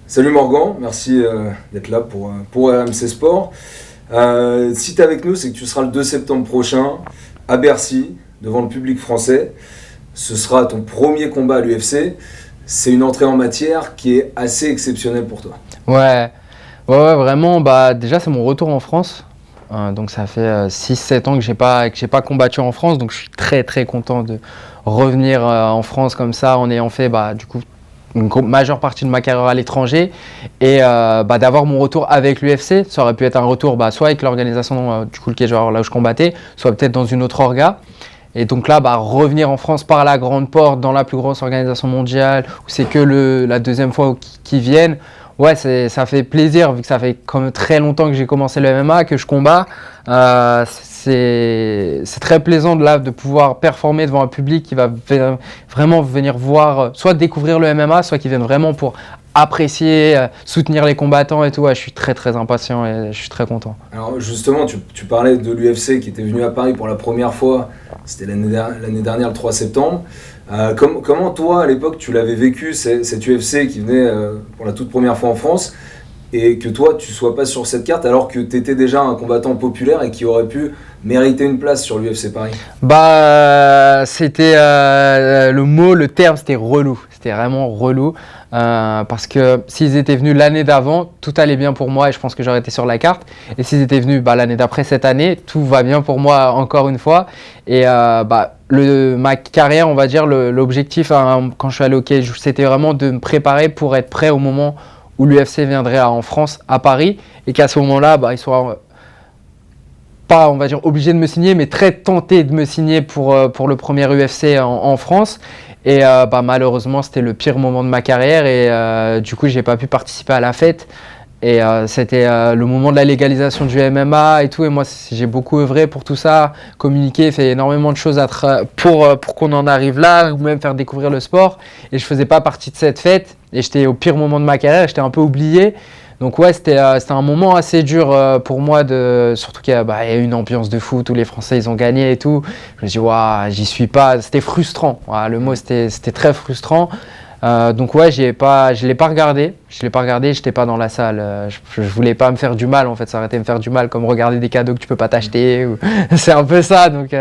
Salut Morgan, merci d'être là pour RMC Sport. Si tu es avec nous, c'est que tu seras le 2 septembre prochain à Bercy, devant le public français. Ce sera ton premier combat à l'UFC. C'est une entrée en matière qui est assez exceptionnelle pour toi. Ouais, vraiment. Bah, déjà, c'est mon retour en France. Donc, ça fait 6-7 ans que j'ai pas combattu en France. Donc, je suis très, très content de revenir en France comme ça, en ayant fait du coup, une majeure partie de ma carrière à l'étranger. Et d'avoir mon retour avec l'UFC. Ça aurait pu être un retour soit avec l'organisation, du coup, le Cage là où je combattais, soit peut-être dans une autre orga. Et donc là, revenir en France par la grande porte, dans la plus grosse organisation mondiale, où c'est que la deuxième fois qu'ils viennent, ouais, ça fait plaisir, vu que ça fait quand même très longtemps que j'ai commencé le MMA, que je combats. C'est très plaisant de pouvoir performer devant un public qui va vraiment venir voir, soit découvrir le MMA, soit qui viennent vraiment pour apprécier, soutenir les combattants et tout. Ouais, je suis très très impatient et je suis très content. Alors justement, tu parlais de l'UFC qui était venu à Paris pour la première fois, c'était l'année dernière, le 3 septembre. Comment toi, à l'époque, tu l'avais vécu, cette UFC qui venait pour la toute première fois en France, et que toi, tu sois pas sur cette carte alors que tu étais déjà un combattant populaire et qui aurait pu mériter une place sur l'UFC Paris? C'était le terme, c'était relou. C'était vraiment relou. Parce que s'ils étaient venus l'année d'avant, tout allait bien pour moi et je pense que j'aurais été sur la carte. Et s'ils étaient venus l'année d'après cette année, tout va bien pour moi encore une fois. Et ma carrière, on va dire, l'objectif quand je suis allé au Cage, c'était vraiment de me préparer pour être prêt au moment où l'UFC viendrait en France, à Paris, et qu'à ce moment-là, ils soient pas, on va dire, obligés de me signer, mais très tentés de me signer pour le premier UFC en France. Et malheureusement, c'était le pire moment de ma carrière et du coup, j'ai pas pu participer à la fête. Et c'était le moment de la légalisation du MMA et tout. Et moi, j'ai beaucoup œuvré pour tout ça, communiqué, fait énormément de choses pour qu'on en arrive là, ou même faire découvrir le sport. Et je faisais pas partie de cette fête. Et j'étais au pire moment de ma carrière, j'étais un peu oublié. Donc ouais, c'était un moment assez dur pour moi, surtout qu'il y a une ambiance de fou, tous les Français ils ont gagné et tout. Je me suis dit, waouh, j'y suis pas, c'était frustrant. Voilà, le mot c'était très frustrant. Donc ouais, je l'ai pas regardé, j'étais pas dans la salle. Je voulais pas me faire du mal en fait, ça aurait été me faire du mal comme regarder des cadeaux que tu peux pas t'acheter. C'est un peu ça, donc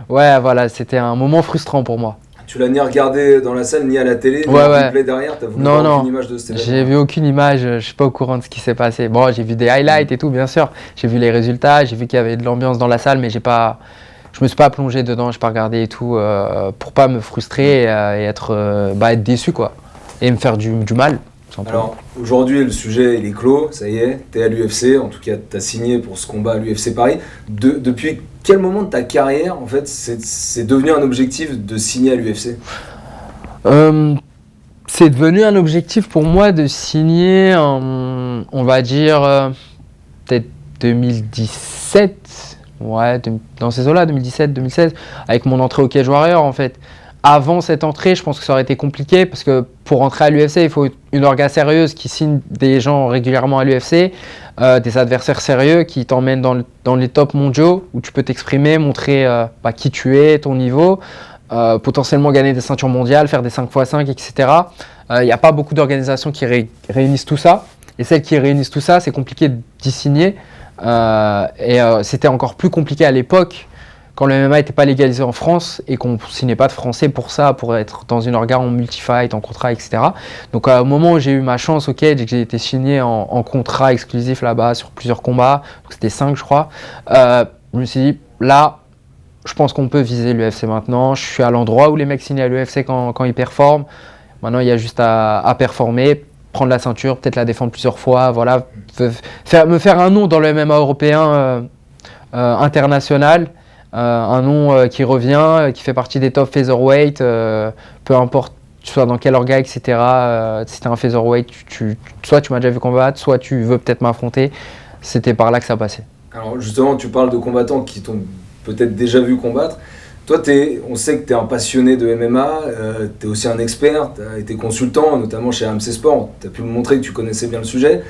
ouais, voilà, c'était un moment frustrant pour moi. Tu l'as ni regardé dans la salle, ni à la télé, ni en replay derrière, t'as voulu voir aucune image de cet événement? J'ai vu aucune image, je suis pas au courant de ce qui s'est passé. Bon, j'ai vu des highlights et tout, bien sûr. J'ai vu les résultats, j'ai vu qu'il y avait de l'ambiance dans la salle, mais je me suis pas plongé dedans, j'ai pas regardé et tout, pour pas me frustrer et être déçu, quoi. Et me faire du mal, tout simplement. Alors, aujourd'hui, le sujet, il est clos, ça y est, t'es à l'UFC, en tout cas, t'as signé pour ce combat à l'UFC Paris. Depuis quel moment de ta carrière, en fait, c'est devenu un objectif de signer à l'UFC? C'est devenu un objectif pour moi de signer, on va dire, peut-être 2017, ouais, dans ces eaux-là, 2017-2016, avec mon entrée au Cage Warrior, en fait. Avant cette entrée, je pense que ça aurait été compliqué parce que pour entrer à l'UFC, il faut une orga sérieuse qui signe des gens régulièrement à l'UFC, des adversaires sérieux qui t'emmènent dans les tops mondiaux où tu peux t'exprimer, montrer qui tu es, ton niveau, potentiellement gagner des ceintures mondiales, faire des 5x5, etc. Il n'y a pas beaucoup d'organisations qui réunissent tout ça. Et celles qui réunissent tout ça, c'est compliqué d'y signer. C'était encore plus compliqué à l'époque quand le MMA n'était pas légalisé en France et qu'on ne signait pas de français pour ça, pour être dans une orga en multi-fight, en contrat, etc. Donc au moment où j'ai eu ma chance au Cage et que j'ai été signé en contrat exclusif là-bas sur plusieurs combats, donc c'était 5 je crois, je me suis dit, là, je pense qu'on peut viser l'UFC maintenant. Je suis à l'endroit où les mecs signent à l'UFC quand ils performent. Maintenant, il y a juste à performer, prendre la ceinture, peut-être la défendre plusieurs fois, voilà, me faire un nom dans le MMA européen international. Un nom qui revient, qui fait partie des top featherweight, peu importe tu sois dans quel orga, etc. Si t'es un featherweight, soit tu m'as déjà vu combattre, soit tu veux peut-être m'affronter. C'était par là que ça passait. Alors justement, tu parles de combattants qui t'ont peut-être déjà vu combattre. Toi, on sait que tu es un passionné de MMA, tu es aussi un expert, tu as été consultant, notamment chez RMC Sport, tu as pu me montrer que tu connaissais bien le sujet.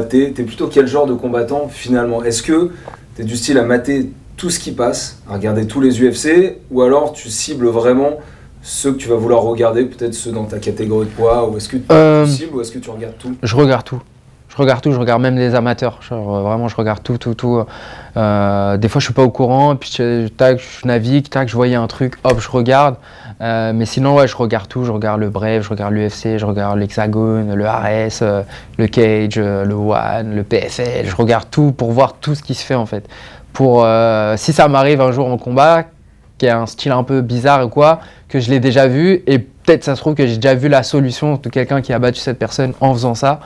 Tu es plutôt quel genre de combattant finalement? Est-ce que tu es du style à mater tout ce qui passe, à regarder tous les UFC, ou alors tu cibles vraiment ceux que tu vas vouloir regarder, peut-être ceux dans ta catégorie de poids, ou est-ce que tu cibles, ou est-ce que tu regardes tout? Je regarde tout. Je regarde tout, je regarde même les amateurs. Genre, vraiment, je regarde tout. Des fois, je suis pas au courant, puis tac, je navigue, tac, je voyais un truc, hop, je regarde. Mais sinon, ouais, je regarde tout. Je regarde le Brave, je regarde l'UFC, je regarde l'Hexagone, le RS, le Cage, le One, le PFL. Je regarde tout pour voir tout ce qui se fait en fait. Pour si ça m'arrive un jour en combat, qui a un style un peu bizarre ou quoi, que je l'ai déjà vu, et peut-être ça se trouve que j'ai déjà vu la solution de quelqu'un qui a battu cette personne en faisant ça.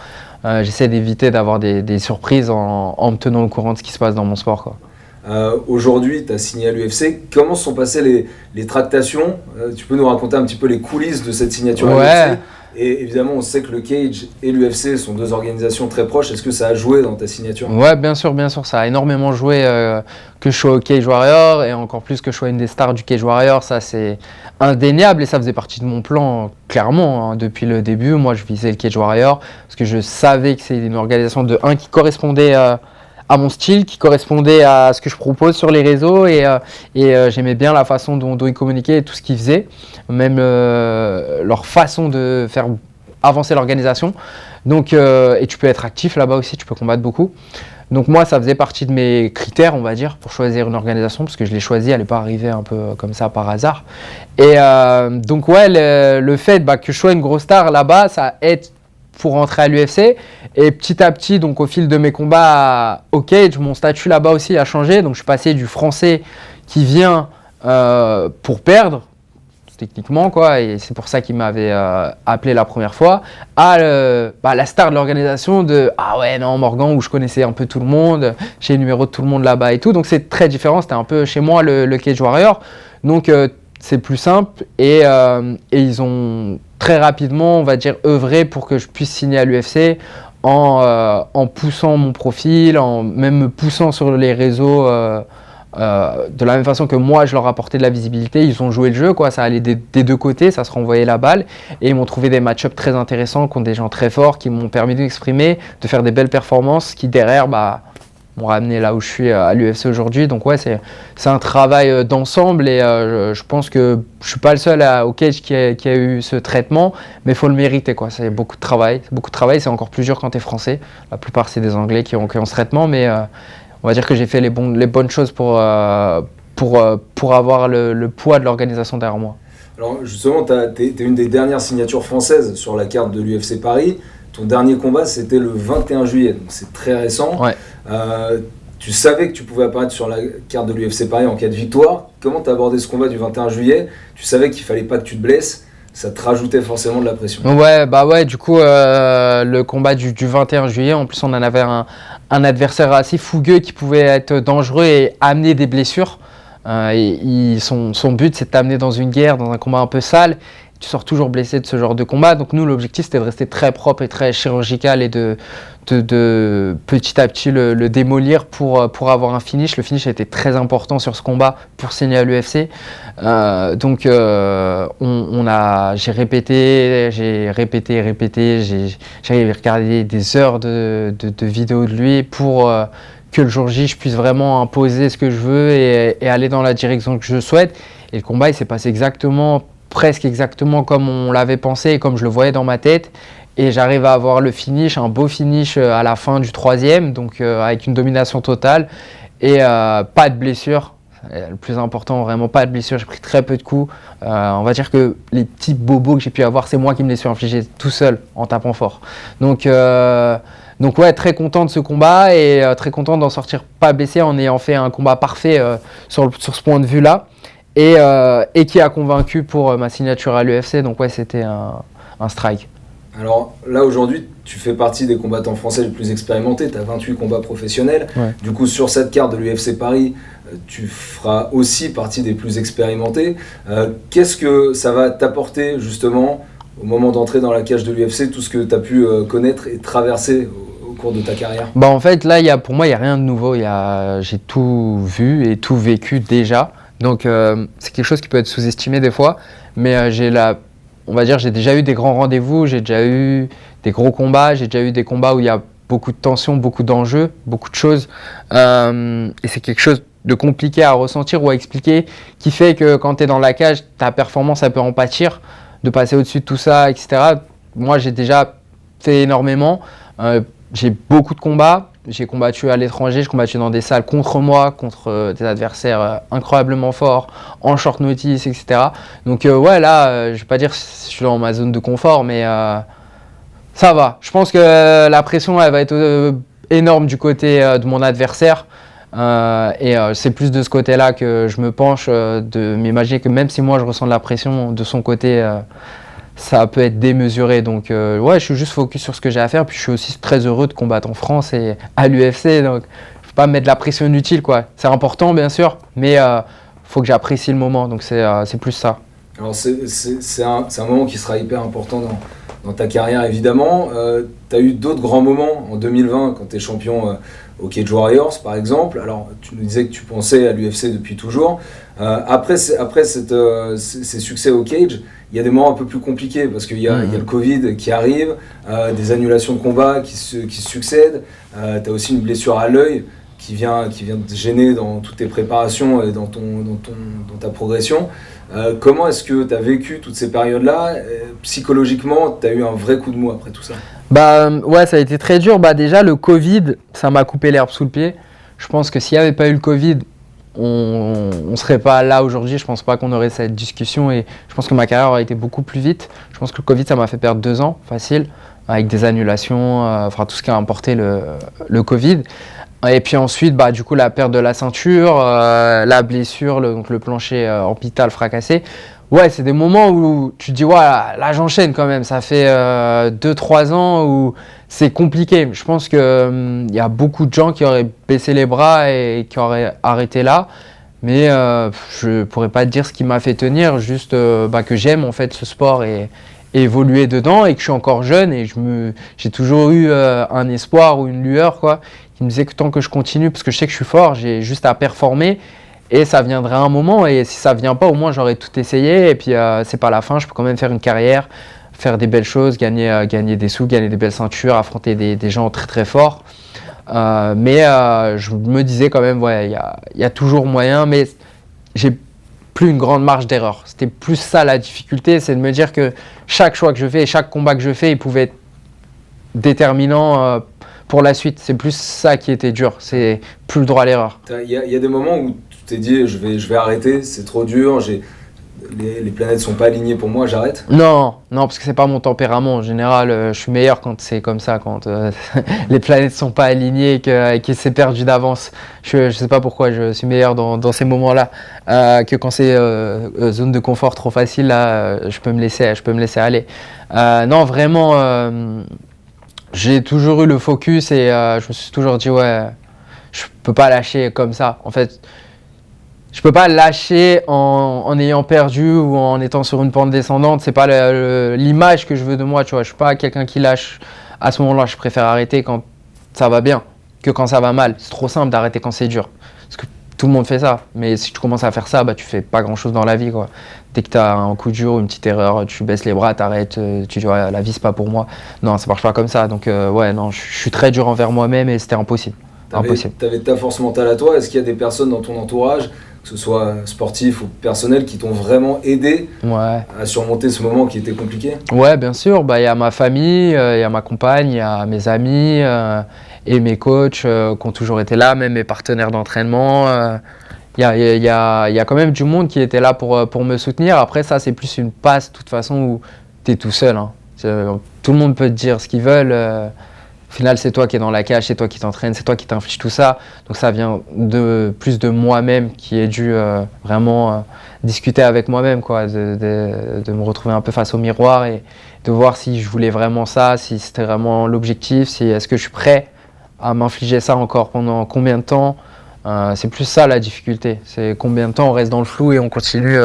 J'essaie d'éviter d'avoir des surprises en me tenant au courant de ce qui se passe dans mon sport, quoi. Aujourd'hui, tu as signé à l'UFC. Comment se sont passées les tractations? Tu peux nous raconter un petit peu les coulisses de cette signature à l'UFC? Et évidemment, on sait que le Cage et l'UFC sont deux organisations très proches. Est-ce que ça a joué dans ta signature? Ouais, bien sûr, ça a énormément joué que je sois au Cage Warrior et encore plus que je sois une des stars du Cage Warrior. Ça, c'est indéniable et ça faisait partie de mon plan, clairement. Hein. Depuis le début, moi, je visais le Cage Warrior parce que je savais que c'est une organisation qui correspondait à mon style, qui correspondait à ce que je propose sur les réseaux et j'aimais bien la façon dont ils communiquaient et tout ce qu'ils faisaient, même leur façon de faire avancer l'organisation. Donc, et tu peux être actif là-bas aussi, tu peux combattre beaucoup. Donc moi, ça faisait partie de mes critères, on va dire, pour choisir une organisation, parce que je l'ai choisie, elle n'est pas arrivée un peu comme ça par hasard. Et donc ouais, le fait que je sois une grosse star là-bas, ça aide pour rentrer à l'UFC. Et petit à petit, donc au fil de mes combats au Cage, mon statut là-bas aussi a changé. Donc je suis passé du français qui vient pour perdre, techniquement, quoi, et c'est pour ça qu'il m'avait appelé la première fois, à la star de l'organisation de « Ah ouais, non, Morgan », où je connaissais un peu tout le monde, j'ai le numéro de tout le monde là-bas et tout. Donc c'est très différent, c'était un peu chez moi le Cage Warrior. Donc c'est plus simple et ils ont très rapidement, on va dire, œuvré pour que je puisse signer à l'UFC en poussant mon profil, en même me poussant sur les réseaux de la même façon que moi je leur apportais de la visibilité. Ils ont joué le jeu, quoi. Ça allait des deux côtés, ça se renvoyait la balle et ils m'ont trouvé des match-ups très intéressants contre des gens très forts qui m'ont permis d'exprimer, de faire des belles performances qui derrière m'ont ramené là où je suis à l'UFC aujourd'hui. Donc ouais, c'est un travail d'ensemble et je pense que je suis pas le seul au Cage qui a eu ce traitement, mais il faut le mériter, quoi. C'est beaucoup de travail, c'est encore plus dur quand tu es français. La plupart c'est des Anglais qui ont ce traitement, mais on va dire que j'ai fait les bonnes choses pour avoir le poids de l'organisation derrière moi. Alors justement, t'es une des dernières signatures françaises sur la carte de l'UFC Paris. Ton dernier combat, c'était le 21 juillet, donc c'est très récent. Ouais. Tu savais que tu pouvais apparaître sur la carte de l'UFC Paris en cas de victoire. Comment tu as abordé ce combat du 21 juillet? Tu savais qu'il fallait pas que tu te blesses. Ça te rajoutait forcément de la pression. Ouais, du coup, le combat du 21 juillet, en plus on en avait un adversaire assez fougueux qui pouvait être dangereux et amener des blessures. Son but, c'est de t'amener dans une guerre, dans un combat un peu sale. Tu sors toujours blessé de ce genre de combat. Donc nous, l'objectif, c'était de rester très propre et très chirurgical et de petit à petit le démolir pour avoir un finish. Le finish a été très important sur ce combat pour signer à l'UFC. J'ai répété, j'ai regardé des heures de vidéos de lui pour que le jour J, je puisse vraiment imposer ce que je veux et aller dans la direction que je souhaite. Et le combat, il s'est passé presque exactement comme on l'avait pensé et comme je le voyais dans ma tête. Et j'arrive à avoir le finish, un beau finish à la fin du troisième, donc avec une domination totale et pas de blessure. Le plus important, vraiment pas de blessure. J'ai pris très peu de coups. On va dire que les petits bobos que j'ai pu avoir, c'est moi qui me les suis infligés tout seul en tapant fort. Donc ouais, très content de ce combat et très content d'en sortir pas blessé en ayant fait un combat parfait sur ce point de vue-là. Et qui a convaincu pour ma signature à l'UFC. Donc ouais, c'était un strike. Alors là, aujourd'hui, tu fais partie des combattants français les plus expérimentés. Tu as 28 combats professionnels. Ouais. Du coup, sur cette carte de l'UFC Paris, tu feras aussi partie des plus expérimentés. Qu'est-ce que ça va t'apporter, justement, au moment d'entrer dans la cage de l'UFC, tout ce que tu as pu connaître et traverser au cours de ta carrière? En fait, là, pour moi, il n'y a rien de nouveau. J'ai tout vu et tout vécu déjà. Donc c'est quelque chose qui peut être sous-estimé des fois, mais j'ai déjà eu des grands rendez-vous, j'ai déjà eu des gros combats, j'ai déjà eu des combats où il y a beaucoup de tension, beaucoup d'enjeux, beaucoup de choses, et c'est quelque chose compliqué à ressentir ou à expliquer, qui fait que quand tu es dans la cage, ta performance elle peut en pâtir, de passer au-dessus de tout ça, etc. Moi, j'ai déjà fait énormément. J'ai beaucoup de combats. J'ai combattu à l'étranger, j'ai combattu dans des salles contre moi, contre des adversaires incroyablement forts, en short notice, etc. Donc ouais, là, je vais pas dire que je suis dans ma zone de confort, mais ça va. Je pense que la pression, elle va être énorme du côté de mon adversaire. C'est plus de ce côté-là que je me penche, de m'imaginer que même si moi je ressens de la pression de son côté, ça peut être démesuré. Donc ouais, je suis juste focus sur ce que j'ai à faire. Puis je suis aussi très heureux de combattre en France et à l'UFC. Donc je ne faut pas mettre de la pression inutile, quoi. C'est important bien sûr, mais faut que j'apprécie le moment. Donc c'est plus ça. Alors c'est un moment qui sera hyper important dans ta carrière évidemment. Tu as eu d'autres grands moments en 2020 quand tu es champion au Cage Warriors par exemple. Alors tu nous disais que tu pensais à l'UFC depuis toujours. Après ces succès au Cage, il y a des moments un peu plus compliqués parce qu'il y a le Covid qui arrive, des annulations de combats qui se succèdent. Tu as aussi une blessure à l'œil qui vient te gêner dans toutes tes préparations et dans ta progression. Comment est-ce que tu as vécu toutes ces périodes-là? Psychologiquement, tu as eu un vrai coup de mou après tout ça? Bah ouais, ça a été très dur. Bah déjà, le Covid, ça m'a coupé l'herbe sous le pied. Je pense que s'il n'y avait pas eu le Covid, on ne serait pas là aujourd'hui. Je pense pas qu'on aurait cette discussion et je pense que ma carrière aurait été beaucoup plus vite. Je pense que le Covid, ça m'a fait perdre 2 ans, facile, avec des annulations, enfin tout ce qui a importé le Covid. Et puis ensuite, bah, du coup, la perte de la ceinture, la blessure, donc le plancher orbital fracassé. Ouais, c'est des moments où tu te dis, ouais, là j'enchaîne quand même. Ça fait 2-3 ans où c'est compliqué. Je pense qu'il y a beaucoup de gens qui auraient baissé les bras et qui auraient arrêté là. Mais je pourrais pas te dire ce qui m'a fait tenir, juste que j'aime en fait ce sport et évoluer dedans et que je suis encore jeune et j'ai toujours eu un espoir ou une lueur, quoi, qui me disait que tant que je continue, parce que je sais que je suis fort, j'ai juste à performer et ça viendra un moment et si ça vient pas, au moins j'aurai tout essayé et puis c'est pas la fin, je peux quand même faire une carrière, faire des belles choses, gagner des sous, gagner des belles ceintures, affronter des gens très très forts. Mais je me disais quand même, ouais, il y a toujours moyen, mais j'ai plus une grande marge d'erreur. C'était plus ça la difficulté, c'est de me dire que chaque choix que je fais et chaque combat que je fais, il pouvait être déterminant pour la suite. C'est plus ça qui était dur, c'est plus le droit à l'erreur. Il y a des moments où tu t'es dit je vais arrêter, c'est trop dur, les planètes sont pas alignées pour moi, j'arrête? Non, parce que c'est pas mon tempérament. En général, je suis meilleur quand c'est comme ça, quand les planètes sont pas alignées et que c'est perdu d'avance. Je sais pas pourquoi, je suis meilleur dans ces moments-là que quand c'est zone de confort trop facile. Là, je peux me laisser aller. Non, vraiment, j'ai toujours eu le focus et je me suis toujours dit ouais, je peux pas lâcher comme ça. En fait. Je peux pas lâcher en ayant perdu ou en étant sur une pente descendante. C'est pas l'image que je veux de moi, tu vois. Je suis pas quelqu'un qui lâche à ce moment-là. Je préfère arrêter quand ça va bien que quand ça va mal. C'est trop simple d'arrêter quand c'est dur. Parce que tout le monde fait ça. Mais si tu commences à faire ça, bah tu fais pas grand-chose dans la vie, quoi. Dès que tu as un coup dur, une petite erreur, tu baisses les bras, t'arrêtes, tu dis ouais, la vie c'est pas pour moi. Non, ça marche pas comme ça. Donc ouais, non, je suis très dur envers moi-même et c'était impossible. T'avais ta force mentale à toi. Est-ce qu'il y a des personnes dans ton entourage, que ce soit sportif ou personnel, qui t'ont vraiment aidé à surmonter ce moment qui était compliqué? Ouais, bien sûr. Bah, y a ma famille, il y a ma compagne, il y a mes amis et mes coachs qui ont toujours été là, même mes partenaires d'entraînement. Il y a quand même du monde qui était là pour me soutenir. Après, ça, c'est plus une passe, de toute façon, où tu es tout seul. Hein. Tout le monde peut te dire ce qu'ils veulent. Au final, c'est toi qui es dans la cage, c'est toi qui t'entraînes, c'est toi qui t'inflige tout ça. Donc ça vient plus de moi-même qui ai dû vraiment discuter avec moi-même, quoi, de me retrouver un peu face au miroir et de voir si je voulais vraiment ça, si c'était vraiment l'objectif, est-ce que je suis prêt à m'infliger ça encore pendant combien de temps. C'est plus ça la difficulté, c'est combien de temps on reste dans le flou et on continue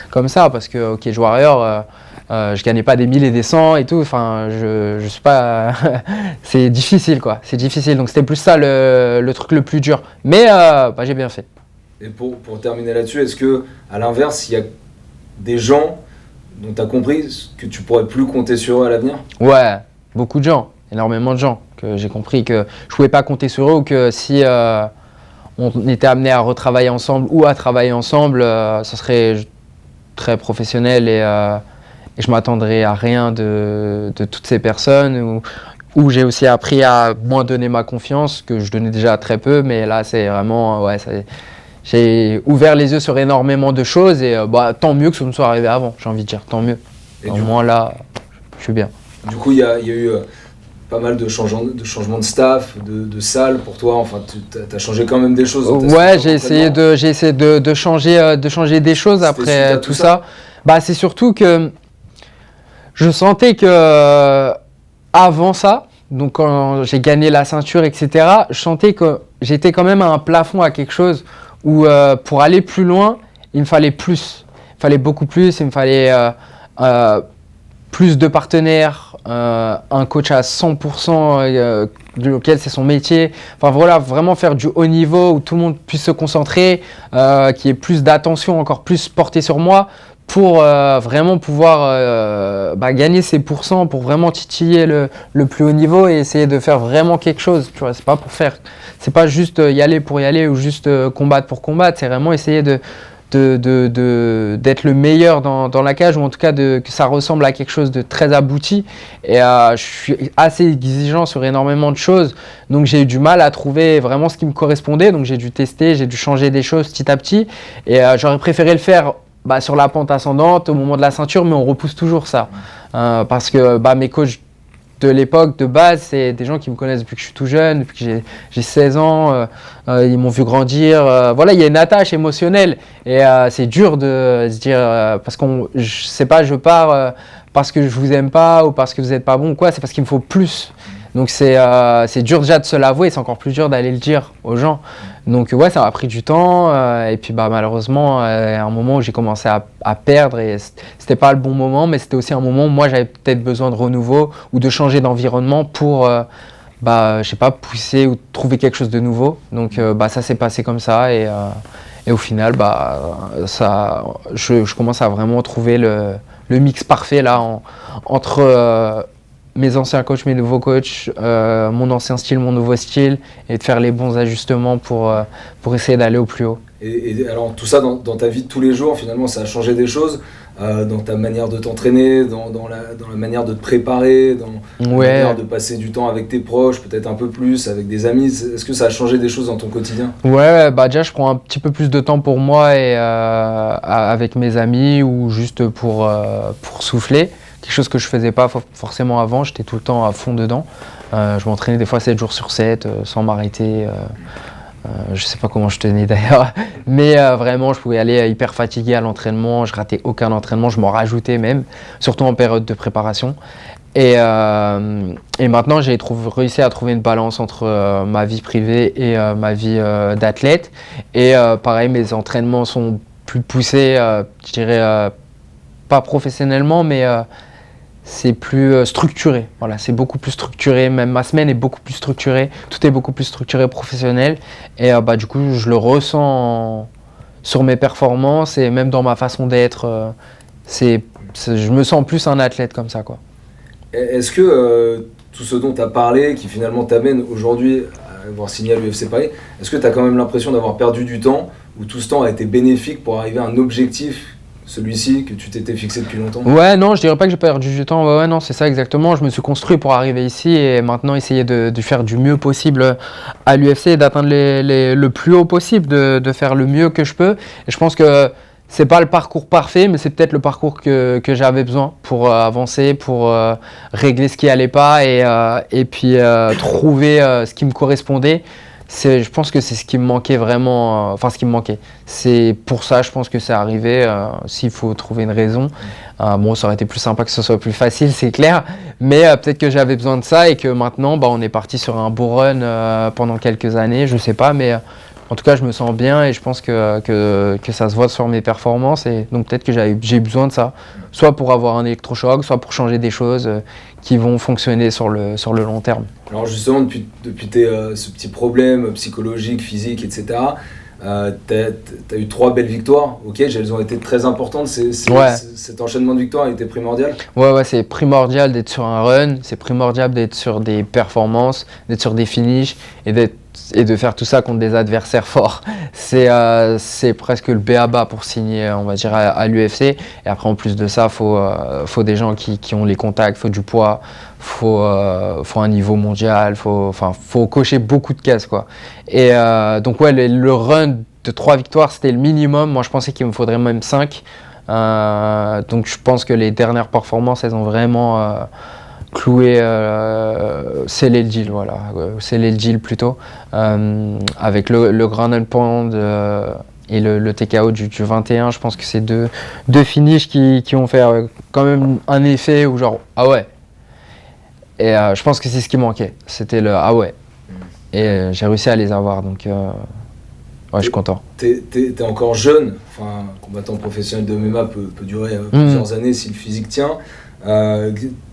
comme ça, parce que ok, Cage Warrior, je gagnais pas des 1000 et des 100 et tout, enfin je suis pas c'est difficile, quoi, c'est difficile, donc c'était plus ça le truc le plus dur, mais j'ai bien fait. Et pour terminer là-dessus, est-ce que à l'inverse, il y a des gens dont tu as compris que tu pourrais plus compter sur eux à l'avenir? Ouais, beaucoup de gens, énormément de gens, que j'ai compris que je pouvais pas compter sur eux, ou que si on était amené à retravailler ensemble ou à travailler ensemble, ça serait très professionnel et je m'attendrais à rien de toutes ces personnes où j'ai aussi appris à moins donner ma confiance, que je donnais déjà très peu, mais là c'est vraiment, j'ai ouvert les yeux sur énormément de choses et tant mieux que ça me soit arrivé avant, j'ai envie de dire, tant mieux. Et au moins là, je suis bien. Du coup, il y a eu pas mal de changements de staff, de salle pour toi, enfin tu as changé quand même des choses. Ouais, j'ai essayé de changer des choses après tout ça. C'est surtout que je sentais que avant ça, donc quand j'ai gagné la ceinture, etc., je sentais que j'étais quand même à un plafond, à quelque chose où pour aller plus loin, il me fallait plus. Il fallait beaucoup plus, il me fallait plus de partenaires, un coach à 100%, lequel c'est son métier. Enfin voilà, vraiment faire du haut niveau où tout le monde puisse se concentrer, qu'il y ait plus d'attention, encore plus portée sur moi pour vraiment pouvoir gagner ces pourcents, pour vraiment titiller le plus haut niveau et essayer de faire vraiment quelque chose. Tu vois, c'est pas juste y aller pour y aller ou juste combattre pour combattre, c'est vraiment essayer d'être le meilleur dans la cage, ou en tout cas que ça ressemble à quelque chose de très abouti. Et je suis assez exigeant sur énormément de choses, donc j'ai eu du mal à trouver vraiment ce qui me correspondait, donc j'ai dû tester, j'ai dû changer des choses petit à petit, et j'aurais préféré le faire sur la pente ascendante au moment de la ceinture, mais on repousse toujours ça, parce que mes coachs de l'époque, de base, c'est des gens qui me connaissent depuis que je suis tout jeune, depuis que j'ai 16 ans, ils m'ont vu grandir. Voilà, il y a une attache émotionnelle et c'est dur de se dire, parce qu'on, je sais pas, je pars parce que je vous aime pas ou parce que vous êtes pas bon ou quoi, c'est parce qu'il me faut plus. Donc c'est dur déjà de se l'avouer, c'est encore plus dur d'aller le dire aux gens. Donc ouais, ça m'a pris du temps et puis malheureusement, à un moment où j'ai commencé à perdre et c'était pas le bon moment, mais c'était aussi un moment où moi j'avais peut-être besoin de renouveau ou de changer d'environnement pour je sais pas, pousser ou trouver quelque chose de nouveau. Donc ça s'est passé comme ça et au final je commence à vraiment trouver le mix parfait là entre mes anciens coachs, mes nouveaux coachs, mon ancien style, mon nouveau style, et de faire les bons ajustements pour essayer d'aller au plus haut. Et alors tout ça dans ta vie de tous les jours, finalement ça a changé des choses dans ta manière de t'entraîner, dans la manière de te préparer, dans la manière de passer du temps avec tes proches, peut-être un peu plus, avec des amis. Est-ce que ça a changé des choses dans ton quotidien ? Ouais, déjà je prends un petit peu plus de temps pour moi et avec mes amis ou juste pour souffler. Quelque chose que je faisais pas forcément avant, j'étais tout le temps à fond dedans. Je m'entraînais des fois 7 jours sur 7 sans m'arrêter. Je sais pas comment je tenais d'ailleurs, mais vraiment je pouvais aller hyper fatigué à l'entraînement, je ratais aucun entraînement, je m'en rajoutais même, surtout en période de préparation. Et maintenant j'ai réussi à trouver une balance entre ma vie privée et ma vie d'athlète. Et pareil, mes entraînements sont plus poussés, je dirais pas professionnellement, mais c'est plus structuré. Voilà, c'est beaucoup plus structuré. Même ma semaine est beaucoup plus structurée. Tout est beaucoup plus structuré professionnel. Et du coup, je le ressens sur mes performances et même dans ma façon d'être. Je me sens plus un athlète comme ça, quoi. Est-ce que tout ce dont tu as parlé, qui finalement t'amène aujourd'hui à avoir signé à l'UFC Paris, est-ce que tu as quand même l'impression d'avoir perdu du temps, ou tout ce temps a été bénéfique pour arriver à un objectif, celui-ci que tu t'étais fixé depuis longtemps ? Ouais, non, je dirais pas que j'ai perdu du temps. Ouais, non, c'est ça exactement. Je me suis construit pour arriver ici et maintenant essayer de faire du mieux possible à l'UFC et d'atteindre le plus haut possible, de faire le mieux que je peux. Et je pense que c'est pas le parcours parfait, mais c'est peut-être le parcours que j'avais besoin pour avancer, pour régler ce qui allait pas et puis trouver ce qui me correspondait. Je pense que c'est ce qui me manquait vraiment, ce qui me manquait. C'est pour ça, je pense que c'est arrivé, s'il faut trouver une raison. Ça aurait été plus sympa que ce soit plus facile, c'est clair, mais peut-être que j'avais besoin de ça et que maintenant, on est parti sur un beau run pendant quelques années, je sais pas, mais en tout cas, je me sens bien et je pense que ça se voit sur mes performances et donc peut-être que j'ai besoin de ça, soit pour avoir un électrochoc, soit pour changer des choses qui vont fonctionner sur le long terme. Alors justement, depuis ce petit problème psychologique, physique, etc., t'as eu 3 belles victoires, ok, elles ont été très importantes, cet enchaînement de victoires a été primordial ? Ouais, c'est primordial d'être sur un run, c'est primordial d'être sur des performances, d'être sur des finishes et d'être et de faire tout ça contre des adversaires forts, c'est presque le b.a.-ba pour signer, on va dire, à l'UFC. Et après, en plus de ça, faut des gens qui ont les contacts, faut du poids, faut un niveau mondial, faut cocher beaucoup de cases, quoi. Et donc ouais, le run de 3 victoires, c'était le minimum. Moi, je pensais qu'il me faudrait même 5. Donc je pense que les dernières performances, elles ont vraiment cloué, scellé le deal, voilà, scellé le deal plutôt, avec le ground and pound et le TKO du 21. Je pense que c'est deux finishes qui ont fait quand même un effet où genre ah ouais. Et je pense que c'est ce qui manquait, c'était le ah ouais. Et j'ai réussi à les avoir, donc ouais, je suis content. T'es encore jeune, enfin, combattant professionnel de MMA peut durer plusieurs années si le physique tient.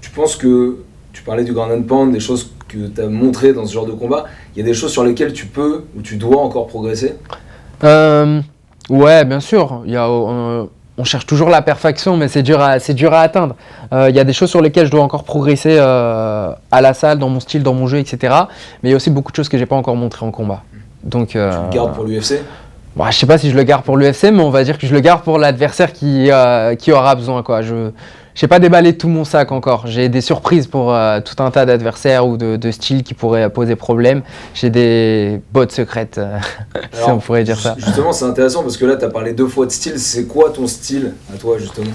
Tu penses que, tu parlais du ground and pound, des choses que tu as montrées dans ce genre de combat, il y a des choses sur lesquelles tu peux ou tu dois encore progresser? Ouais, bien sûr. On cherche toujours la perfection, mais c'est dur à atteindre. Il y a des choses sur lesquelles je dois encore progresser à la salle, dans mon style, dans mon jeu, etc. Mais il y a aussi beaucoup de choses que j'ai pas encore montrées en combat. Donc, tu le gardes pour l'UFC? Bah, je sais pas si je le garde pour l'UFC, mais on va dire que je le garde pour l'adversaire qui aura besoin, quoi. Je n'ai pas déballé tout mon sac encore. J'ai des surprises pour tout un tas d'adversaires ou de styles qui pourraient poser problème. J'ai des bottes secrètes, si on pourrait dire ça. Justement, c'est intéressant parce que là, tu as parlé 2 fois de style. C'est quoi ton style à toi, justement?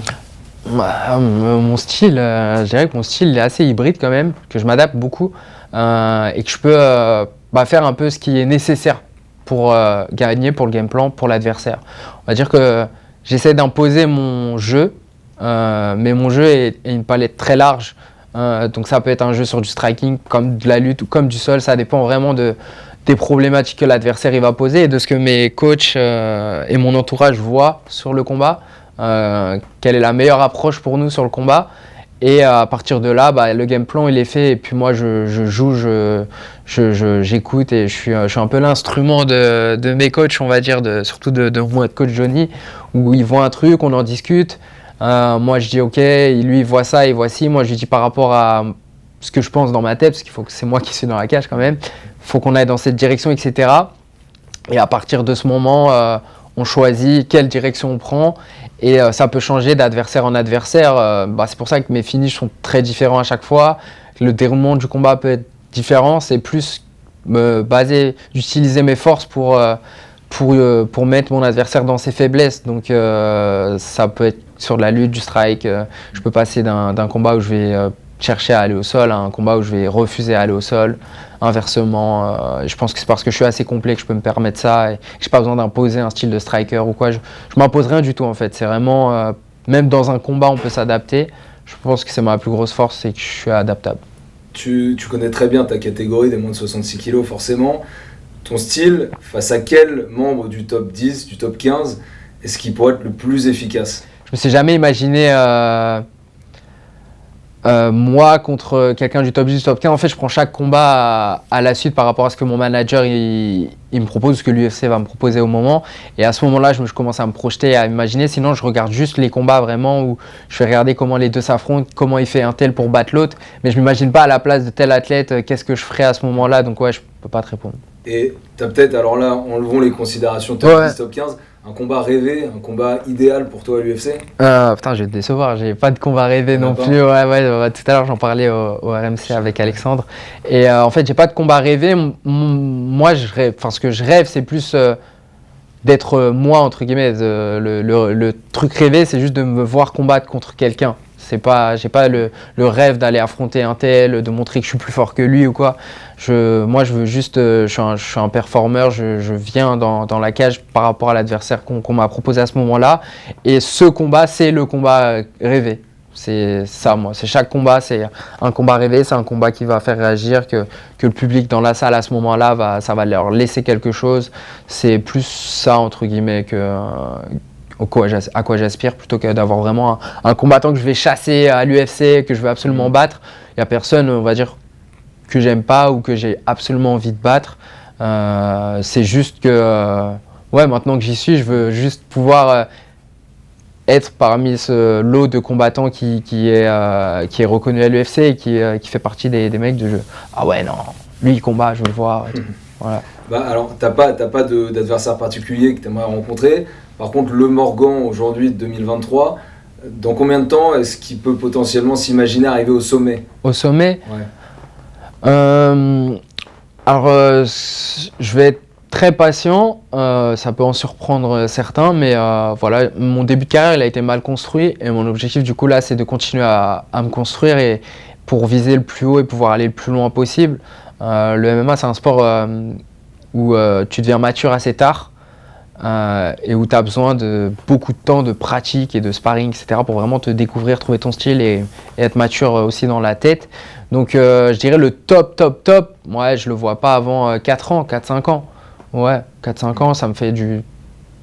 Mon style, je dirais que mon style est assez hybride quand même, que je m'adapte beaucoup et que je peux faire un peu ce qui est nécessaire pour gagner, pour le game plan, pour l'adversaire. On va dire que j'essaie d'imposer mon jeu, mais mon jeu est une palette très large. Donc ça peut être un jeu sur du striking, comme de la lutte ou comme du sol. Ça dépend vraiment des problématiques que l'adversaire il va poser et de ce que mes coachs et mon entourage voient sur le combat. Quelle est la meilleure approche pour nous sur le combat. Et à partir de là, le game plan il est fait et puis moi je joue, j'écoute et je suis un peu l'instrument de mes coachs, on va dire, surtout de mon coach Johnny, où ils voient un truc, on en discute. Moi je dis ok, lui il voit ça, il voit ci, moi je lui dis par rapport à ce que je pense dans ma tête, parce qu'il faut que c'est moi qui suis dans la cage quand même, il faut qu'on aille dans cette direction, etc. Et à partir de ce moment, on choisit quelle direction on prend. Et ça peut changer d'adversaire en adversaire. C'est pour ça que mes finishes sont très différents à chaque fois. Le déroulement du combat peut être différent. C'est plus d'utiliser mes forces pour mettre mon adversaire dans ses faiblesses. Donc ça peut être sur de la lutte, du strike. Je peux passer d'un combat où je vais chercher à aller au sol à un combat où je vais refuser à aller au sol. Inversement, je pense que c'est parce que je suis assez complet que je peux me permettre ça et que j'ai pas besoin d'imposer un style de striker ou quoi. Je m'impose rien du tout en fait. C'est vraiment, même dans un combat, on peut s'adapter. Je pense que c'est ma plus grosse force, c'est que je suis adaptable. Tu connais très bien ta catégorie des moins de 66 kg, forcément. Ton style, face à quel membre du top 10, du top 15, est-ce qu'il pourrait être le plus efficace? Je me suis jamais imaginé moi contre quelqu'un du top 10, du top 15. En fait, je prends chaque combat à la suite par rapport à ce que mon manager il me propose, ce que l'UFC va me proposer au moment. Et à ce moment-là, je commence à me projeter, à imaginer. Sinon, je regarde juste les combats vraiment où je vais regarder comment les deux s'affrontent, comment il fait un tel pour battre l'autre. Mais je m'imagine pas à la place de tel athlète, qu'est-ce que je ferais à ce moment-là. Donc ouais, je peux pas te répondre. Et tu as peut-être, alors là, enlevons les considérations top 10, top 15, un combat rêvé, un combat idéal pour toi à l'UFC? Putain, je vais te décevoir, j'ai pas de combat rêvé non plus. Ouais, tout à l'heure, j'en parlais au RMC avec Alexandre. Et en fait, j'ai pas de combat rêvé. Moi, ce que je rêve, c'est plus d'être moi, entre guillemets. Le truc rêvé, c'est juste de me voir combattre contre quelqu'un. J'ai pas le rêve d'aller affronter un tel, de montrer que je suis plus fort que lui ou quoi. Moi, je veux juste, je suis un performeur, je viens dans la cage par rapport à l'adversaire qu'on m'a proposé à ce moment-là. Et ce combat, c'est le combat rêvé. C'est ça, moi. C'est chaque combat, c'est un combat rêvé, c'est un combat qui va faire réagir, que le public dans la salle à ce moment-là, ça va leur laisser quelque chose. C'est plus ça, entre guillemets, à quoi j'aspire, plutôt que d'avoir vraiment un combattant que je vais chasser à l'UFC, que je veux absolument battre. Il n'y a personne, on va dire, que j'aime pas ou que j'ai absolument envie de battre. C'est juste que, maintenant que j'y suis, je veux juste pouvoir être parmi ce lot de combattants qui est reconnu à l'UFC et qui fait partie des mecs de jeu. Ah ouais, non, lui il combat, je veux le voir. Et tout. Voilà. Bah, alors, t'as pas d'adversaire particulier que tu aimerais rencontrer. Par contre, le Morgan aujourd'hui de 2023, dans combien de temps est-ce qu'il peut potentiellement s'imaginer arriver au sommet? Au sommet, Ouais. je vais être très patient. Ça peut en surprendre certains, mais voilà, mon début de carrière il a été mal construit et mon objectif du coup là c'est de continuer à me construire et pour viser le plus haut et pouvoir aller le plus loin possible. Le MMA c'est un sport où tu deviens mature assez tard. Et où tu as besoin de beaucoup de temps de pratique et de sparring, etc. pour vraiment te découvrir, trouver ton style et être mature aussi dans la tête. Donc je dirais le top, ouais, je le vois pas avant 4 ans, 4-5 ans. Ouais, 4-5 ans, ça me fait du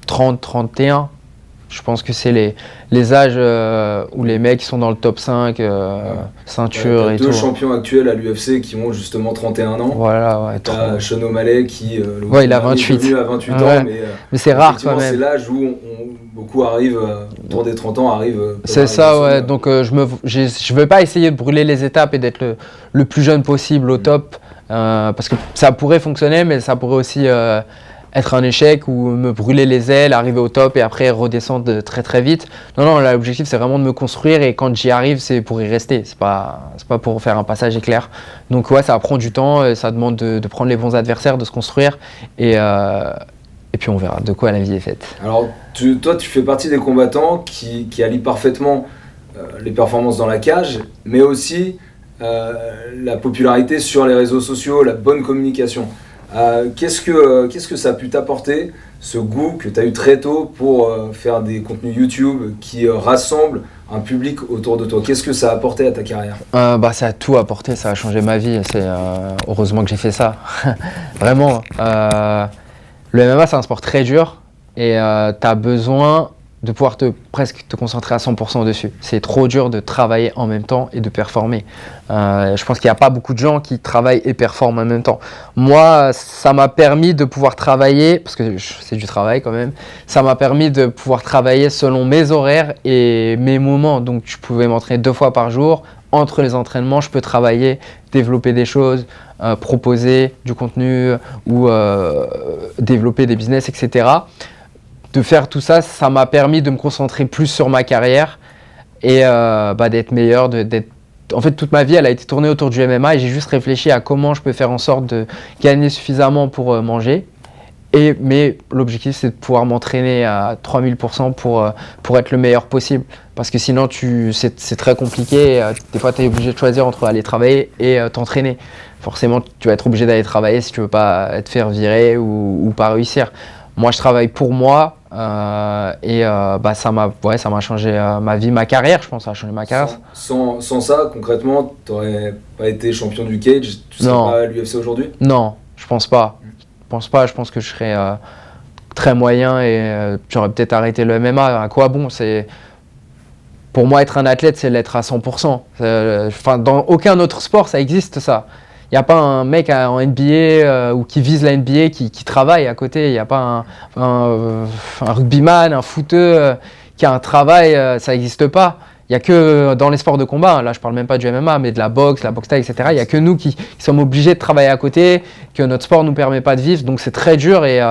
30-31. Je pense que c'est les âges où les mecs sont dans le top 5, ceinture et tout. Deux champions actuels à l'UFC qui ont justement 31 ans. Voilà, ouais. T'as Sean O'Malley qui il a 28. est venu à 28 ans, ouais. Mais c'est rare quand même. C'est l'âge où beaucoup arrivent, autour des 30 ans, arrivent. C'est ça, ouais. Donc je veux pas essayer de brûler les étapes et d'être le plus jeune possible au top. Parce que ça pourrait fonctionner, mais ça pourrait aussi être un échec ou me brûler les ailes, arriver au top et après redescendre très très vite. Non, là, l'objectif c'est vraiment de me construire et quand j'y arrive c'est pour y rester, c'est pas pour faire un passage éclair. Donc ouais, ça prend du temps, ça demande de prendre les bons adversaires, de se construire et puis on verra de quoi la vie est faite. Alors toi tu fais partie des combattants qui allient parfaitement les performances dans la cage, mais aussi la popularité sur les réseaux sociaux, la bonne communication. Qu'est-ce que ça a pu t'apporter, ce goût que tu as eu très tôt pour faire des contenus YouTube qui rassemblent un public autour de toi? Qu'est-ce que ça a apporté à ta carrière? Ça a tout apporté, ça a changé ma vie. Heureusement que j'ai fait ça. Vraiment. Le MMA, c'est un sport très dur et tu as besoin de pouvoir presque te concentrer à 100% dessus. C'est trop dur de travailler en même temps et de performer. Je pense qu'il n'y a pas beaucoup de gens qui travaillent et performent en même temps. Moi, ça m'a permis de pouvoir travailler, parce que c'est du travail quand même, ça m'a permis de pouvoir travailler selon mes horaires et mes moments. Donc je pouvais m'entraîner 2 fois par jour. Entre les entraînements, je peux travailler, développer des choses, proposer du contenu ou développer des business, etc. De faire tout ça, ça m'a permis de me concentrer plus sur ma carrière et d'être meilleur. En fait, toute ma vie, elle a été tournée autour du MMA et j'ai juste réfléchi à comment je peux faire en sorte de gagner suffisamment pour manger. Mais l'objectif, c'est de pouvoir m'entraîner à 3000% pour être le meilleur possible. Parce que sinon, c'est très compliqué. Des fois, tu es obligé de choisir entre aller travailler et t'entraîner. Forcément, tu vas être obligé d'aller travailler si tu veux pas te faire virer ou pas réussir. Moi, je travaille pour moi ça m'a changé ma vie, ma carrière, je pense, ça a changé ma carrière. Sans ça, concrètement, tu n'aurais pas été champion du cage, tu ne serais pas à l'UFC aujourd'hui? Non, je pense pas. Je pense que je serais très moyen et j'aurais peut-être arrêté le MMA. À quoi bon? Pour moi, être un athlète, c'est l'être à 100%. Dans aucun autre sport, ça existe ça. Il n'y a pas un mec en NBA ou qui vise la NBA qui travaille à côté. Il n'y a pas un rugbyman, un footeux qui a un travail, ça n'existe pas. Il n'y a que dans les sports de combat, là je ne parle même pas du MMA, mais de la boxe thaï, etc. Il n'y a que nous qui sommes obligés de travailler à côté, que notre sport ne nous permet pas de vivre. Donc c'est très dur et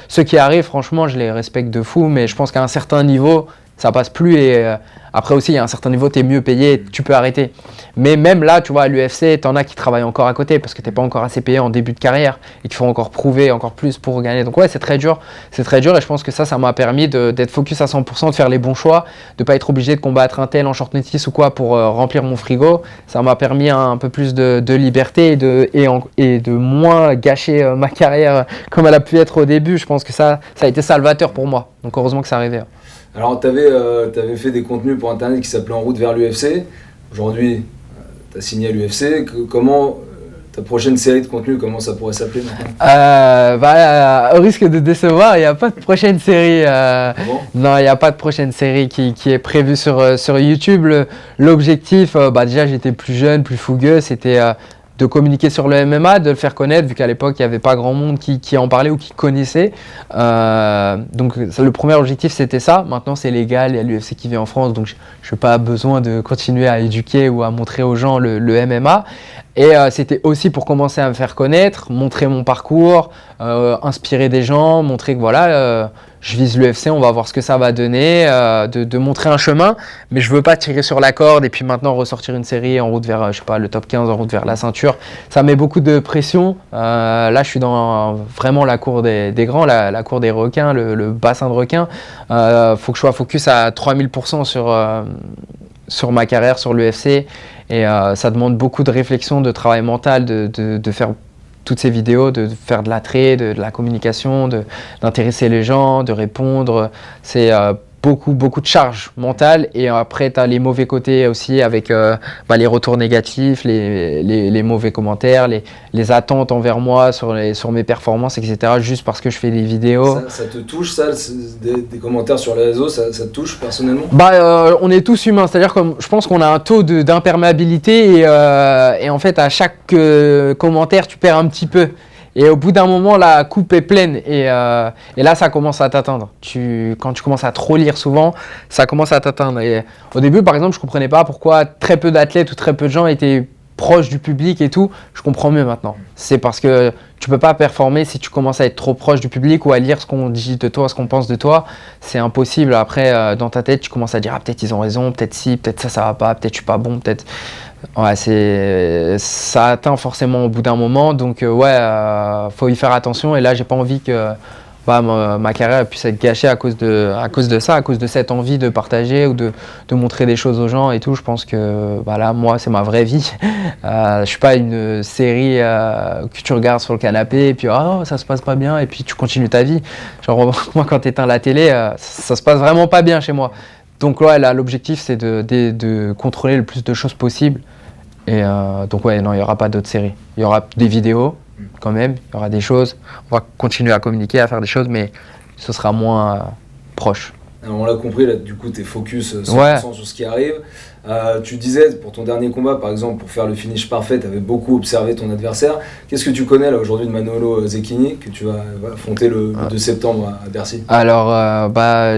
ceux qui arrivent, franchement, je les respecte de fou. Mais je pense qu'à un certain niveau, ça passe plus et après aussi, il y a un certain niveau, tu es mieux payé, tu peux arrêter. Mais même là, tu vois, à l'UFC, tu en as qui travaillent encore à côté parce que tu n'es pas encore assez payé en début de carrière et qu'il faut encore prouver encore plus pour gagner. Donc ouais, c'est très dur et je pense que ça m'a permis d'être focus à 100%, de faire les bons choix, de ne pas être obligé de combattre un tel en short notice ou quoi pour remplir mon frigo. Ça m'a permis un peu plus de liberté et de moins gâcher ma carrière comme elle a pu être au début. Je pense que ça a été salvateur pour moi. Donc heureusement que ça arrivait. Alors, tu avais fait des contenus pour Internet qui s'appelaient En route vers l'UFC. Aujourd'hui, tu as signé à l'UFC. Comment ta prochaine série de contenus, comment ça pourrait s'appeler maintenant? Au risque de décevoir, il n'y a pas de prochaine série. Bon Non, il n'y a pas de prochaine série qui est prévue sur YouTube. L'objectif, déjà j'étais plus jeune, plus fougueux, c'était de communiquer sur le MMA, de le faire connaître, vu qu'à l'époque, il n'y avait pas grand monde qui en parlait ou qui connaissait. Donc, le premier objectif, c'était ça. Maintenant, c'est légal, il y a l'UFC qui vit en France, donc je n'ai pas besoin de continuer à éduquer ou à montrer aux gens le MMA. Et c'était aussi pour commencer à me faire connaître, montrer mon parcours, inspirer des gens, montrer que voilà, je vise l'UFC, on va voir ce que ça va donner, de montrer un chemin, mais je veux pas tirer sur la corde et puis maintenant ressortir une série en route vers, je sais pas, le top 15, en route vers la ceinture. Ça met beaucoup de pression. Là, je suis dans vraiment la cour des grands, la cour des requins, le bassin de requins. Faut que je sois focus à 3000% sur ma carrière, sur l'UFC. Et ça demande beaucoup de réflexion, de travail mental, de faire toutes ces vidéos, de faire de l'attrait, de la communication, d'intéresser les gens, de répondre. C'est beaucoup de charge mentale. Et après, tu as les mauvais côtés aussi avec les retours négatifs, les mauvais commentaires, les attentes envers moi sur mes performances, etc. Juste parce que je fais des vidéos. Ça te touche, ça, des commentaires sur les réseaux, ça te touche personnellement? On est tous humains. C'est-à-dire que je pense qu'on a un taux d'imperméabilité et en fait, à chaque commentaire, tu perds un petit peu. Et au bout d'un moment, la coupe est pleine et là, ça commence à t'atteindre. Quand tu commences à trop lire souvent, ça commence à t'atteindre. Et au début, par exemple, je ne comprenais pas pourquoi très peu d'athlètes ou très peu de gens étaient proches du public et tout. Je comprends mieux maintenant. C'est parce que tu ne peux pas performer si tu commences à être trop proche du public ou à lire ce qu'on dit de toi, ce qu'on pense de toi. C'est impossible. Après, dans ta tête, tu commences à dire « Ah, peut-être ils ont raison, peut-être si, peut-être ça va pas, peut-être je suis pas bon, peut-être… » Ouais, ça atteint forcément au bout d'un moment, donc faut y faire attention. Et là, j'ai pas envie que ma carrière puisse être gâchée à cause de ça, à cause de cette envie de partager ou de montrer des choses aux gens et tout. Je pense que là, moi, c'est ma vraie vie. Je suis pas une série que tu regardes sur le canapé et puis ça se passe pas bien et puis tu continues ta vie. Genre moi, quand t'éteins la télé, ça se passe vraiment pas bien chez moi. Donc là, l'objectif, c'est de contrôler le plus de choses possible. Et donc non, il n'y aura pas d'autres séries. Il y aura des vidéos, quand même. Il y aura des choses. On va continuer à communiquer, à faire des choses, mais ce sera moins proche. Alors, on l'a compris, là, du coup, tu es focus 100% sur ce qui arrive. Tu disais, pour ton dernier combat, par exemple, pour faire le finish parfait, tu avais beaucoup observé ton adversaire. Qu'est-ce que tu connais là aujourd'hui de Manolo Zecchini, que tu vas affronter le 2 septembre à Bercy? Alors,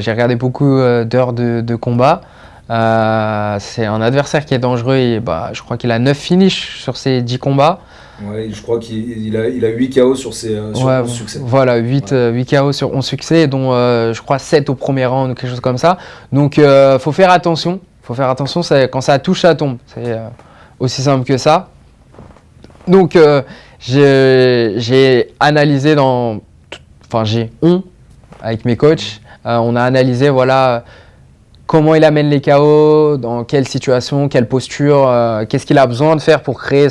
j'ai regardé beaucoup d'heures de combat. C'est un adversaire qui est dangereux. Et, je crois qu'il a 9 finishes sur ses 10 combats. Ouais, je crois qu'il a 8 KO sur 11 succès. Voilà, 8 KO sur 11 succès, dont je crois 7 au premier round ou quelque chose comme ça. Donc, faut faire attention. Quand ça touche, ça tombe. C'est aussi simple que ça. Donc, j'ai analysé avec mes coachs, on a analysé comment il amène les KO, dans quelle situation, quelle posture, qu'est-ce qu'il a besoin de faire pour créer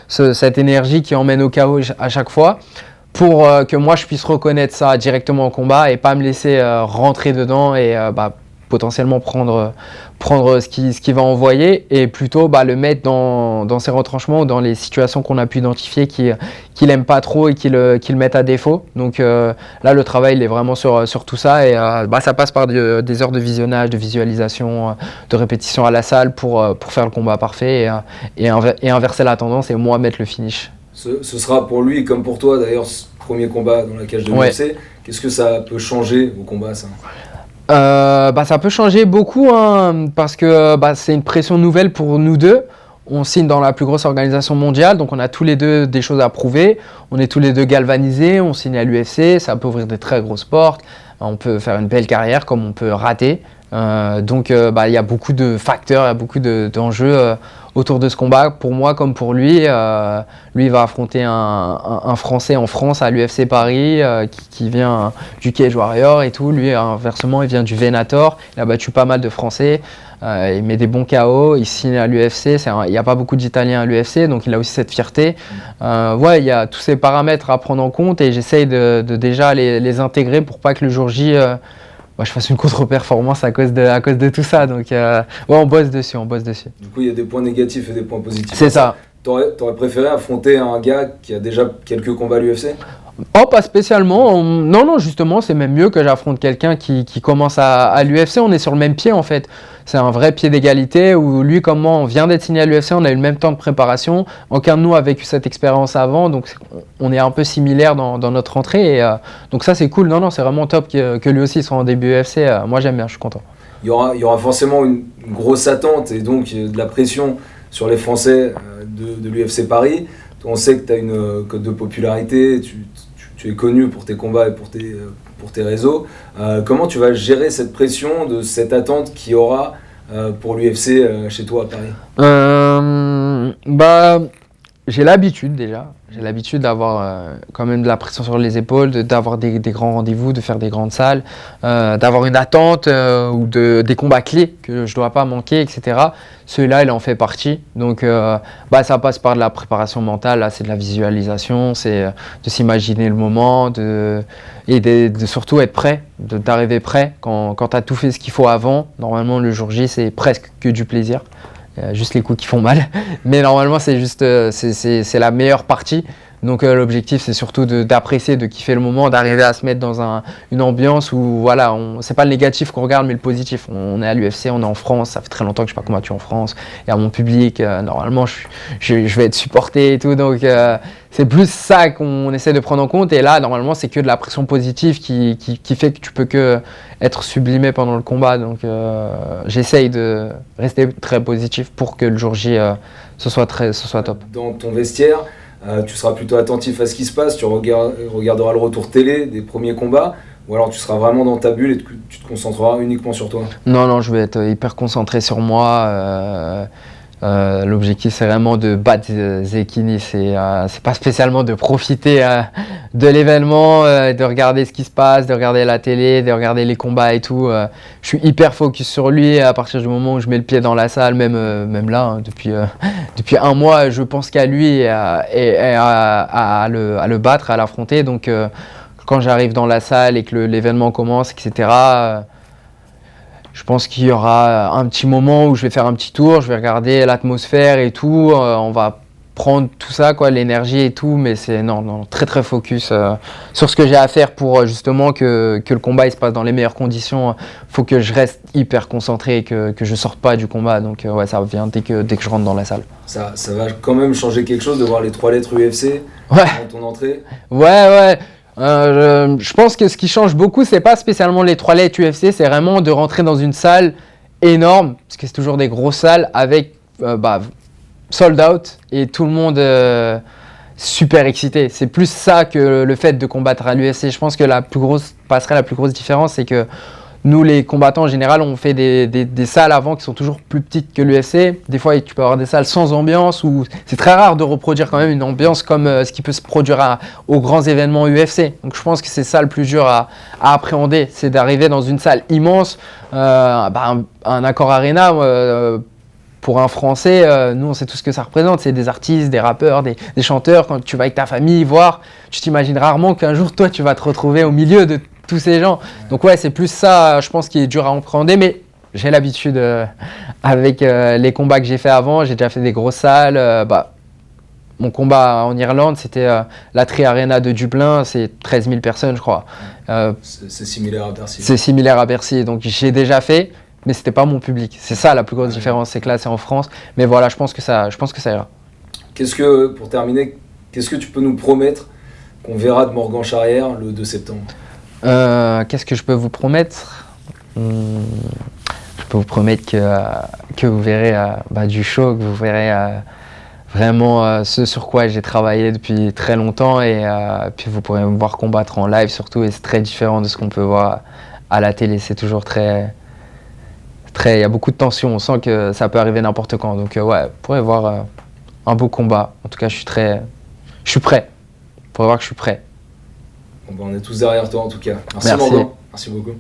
cette énergie qui emmène au KO à chaque fois, pour que moi je puisse reconnaître ça directement au combat et pas me laisser rentrer dedans et potentiellement prendre ce qu'il va envoyer et plutôt le mettre dans ses retranchements ou dans les situations qu'on a pu identifier qu'il n'aime pas trop et qu'il le mette à défaut. Donc là, le travail il est vraiment sur tout ça et ça passe par des heures de visionnage, de visualisation, de répétition à la salle pour faire le combat parfait et inverser la tendance et moi mettre le finish. Ce sera pour lui comme pour toi d'ailleurs ce premier combat dans la cage de l'UFC. Qu'est-ce que ça peut changer au combat ça? Ça peut changer beaucoup parce que c'est une pression nouvelle pour nous deux. On signe dans la plus grosse organisation mondiale, donc on a tous les deux des choses à prouver. On est tous les deux galvanisés, on signe à l'UFC, ça peut ouvrir des très grosses portes. On peut faire une belle carrière comme on peut rater. Donc il y a beaucoup de facteurs, il y a beaucoup d'enjeux autour de ce combat, pour moi comme pour lui. Lui il va affronter un Français en France à l'UFC Paris qui vient du Cage Warrior et tout. Lui inversement il vient du Venator, il a battu pas mal de Français, il met des bons KO, il signe à l'UFC, il n'y a pas beaucoup d'Italiens à l'UFC donc il a aussi cette fierté. Il y a tous ces paramètres à prendre en compte et j'essaye de déjà les intégrer pour pas que le jour J je fasse une contre-performance à cause de tout ça. Donc, on bosse dessus. Du coup, il y a des points négatifs et des points positifs. C'est ça. t'aurais préféré affronter un gars qui a déjà quelques combats à l'UFC? Oh, pas spécialement. Non, justement, c'est même mieux que j'affronte quelqu'un qui commence à l'UFC. On est sur le même pied, en fait. C'est un vrai pied d'égalité où lui, comment on vient d'être signé à l'UFC, on a eu le même temps de préparation. Aucun de nous a vécu cette expérience avant, donc on est un peu similaire dans notre entrée. Donc ça, c'est cool. Non, c'est vraiment top que lui aussi soit en début UFC. Moi, j'aime bien, je suis content. Il y aura forcément une grosse attente et donc de la pression sur les Français de l'UFC Paris. On sait que tu as une cote de popularité, tu es connu pour tes combats et pour tes réseaux. Comment tu vas gérer cette pression de cette attente qu'il y aura pour l'UFC chez toi à Paris? J'ai l'habitude déjà. J'ai l'habitude d'avoir quand même de la pression sur les épaules, d'avoir des grands rendez-vous, de faire des grandes salles, d'avoir une attente ou des combats clés que je ne dois pas manquer, etc. Celui-là, il en fait partie. Donc, ça passe par de la préparation mentale. Là, c'est de la visualisation, c'est de s'imaginer le moment et de surtout être prêt, d'arriver prêt. Quand tu as tout fait ce qu'il faut avant, normalement, le jour J, c'est presque que du plaisir. Juste les coups qui font mal, mais normalement c'est juste c'est la meilleure partie. Donc l'objectif c'est surtout d'apprécier, de kiffer le moment, d'arriver à se mettre dans une ambiance où voilà, c'est pas le négatif qu'on regarde mais le positif. On est à l'UFC, on est en France, ça fait très longtemps que je n'ai pas combattu en France, il y a mon public, normalement je vais être supporté et tout, donc c'est plus ça qu'on essaie de prendre en compte. Et là normalement c'est que de la pression positive qui fait que tu peux que être sublimé pendant le combat. Donc j'essaye de rester très positif pour que le jour J ce soit top. Dans ton vestiaire, tu seras plutôt attentif à ce qui se passe, tu regarderas le retour télé des premiers combats, ou alors tu seras vraiment dans ta bulle et tu te concentreras uniquement sur toi? Non, je vais être hyper concentré sur moi. L'objectif c'est vraiment de battre Zekini, c'est pas spécialement de profiter de l'événement, de regarder ce qui se passe, de regarder la télé, de regarder les combats et tout. Je suis hyper focus sur lui à partir du moment où je mets le pied dans la salle, même là, hein, depuis un mois, je pense qu'à lui et à le battre, à l'affronter. Donc quand j'arrive dans la salle et que l'événement commence, etc., je pense qu'il y aura un petit moment où je vais faire un petit tour, je vais regarder l'atmosphère et tout, on va prendre tout ça, quoi, l'énergie et tout, mais c'est très très focus sur ce que j'ai à faire pour justement que le combat il se passe dans les meilleures conditions. Faut que je reste hyper concentré et que je sorte pas du combat, donc ça vient dès que je rentre dans la salle. Ça va quand même changer quelque chose de voir les 3 lettres UFC dans ton entrée? Ouais. Je pense que ce qui change beaucoup, c'est pas spécialement les 3 lettres UFC, c'est vraiment de rentrer dans une salle énorme, parce que c'est toujours des grosses salles avec sold out et tout le monde super excité. C'est plus ça que le fait de combattre à l'UFC. Je pense que la plus grosse différence, c'est que nous, les combattants, en général, on fait des salles avant qui sont toujours plus petites que l'UFC. Des fois, tu peux avoir des salles sans ambiance, où c'est très rare de reproduire quand même une ambiance comme ce qui peut se produire aux grands événements UFC. Donc je pense que c'est ça le plus dur à appréhender, c'est d'arriver dans une salle immense, un Accor Arena. Pour un Français, nous on sait tout ce que ça représente, c'est des artistes, des rappeurs, des chanteurs. Quand tu vas avec ta famille voir, tu t'imagines rarement qu'un jour toi tu vas te retrouver au milieu de tous ces gens. Donc c'est plus ça, je pense, qui est dur à appréhender, mais j'ai l'habitude avec les combats que j'ai fait avant. J'ai déjà fait des grosses salles. Mon combat en Irlande, c'était la Tri Arena de Dublin, c'est 13 000 personnes, je crois. C'est similaire à Bercy. C'est similaire à Bercy, donc j'ai déjà fait, mais c'était pas mon public. C'est ça la plus grosse différence, c'est que là c'est en France. Mais voilà, je pense que ça ira. Pour terminer, qu'est-ce que tu peux nous promettre qu'on verra de Morgan Charrière le 2 septembre? Qu'est-ce que je peux vous promettre? Je peux vous promettre que vous verrez du show, que vous verrez vraiment ce sur quoi j'ai travaillé depuis très longtemps, et puis vous pourrez me voir combattre en live surtout, et c'est très différent de ce qu'on peut voir à la télé. C'est toujours il y a beaucoup de tension, on sent que ça peut arriver n'importe quand, donc vous pourrez voir un beau combat. En tout cas, je suis prêt. Vous pourrez voir que je suis prêt. On est tous derrière toi en tout cas. Merci. Morgan. Merci beaucoup.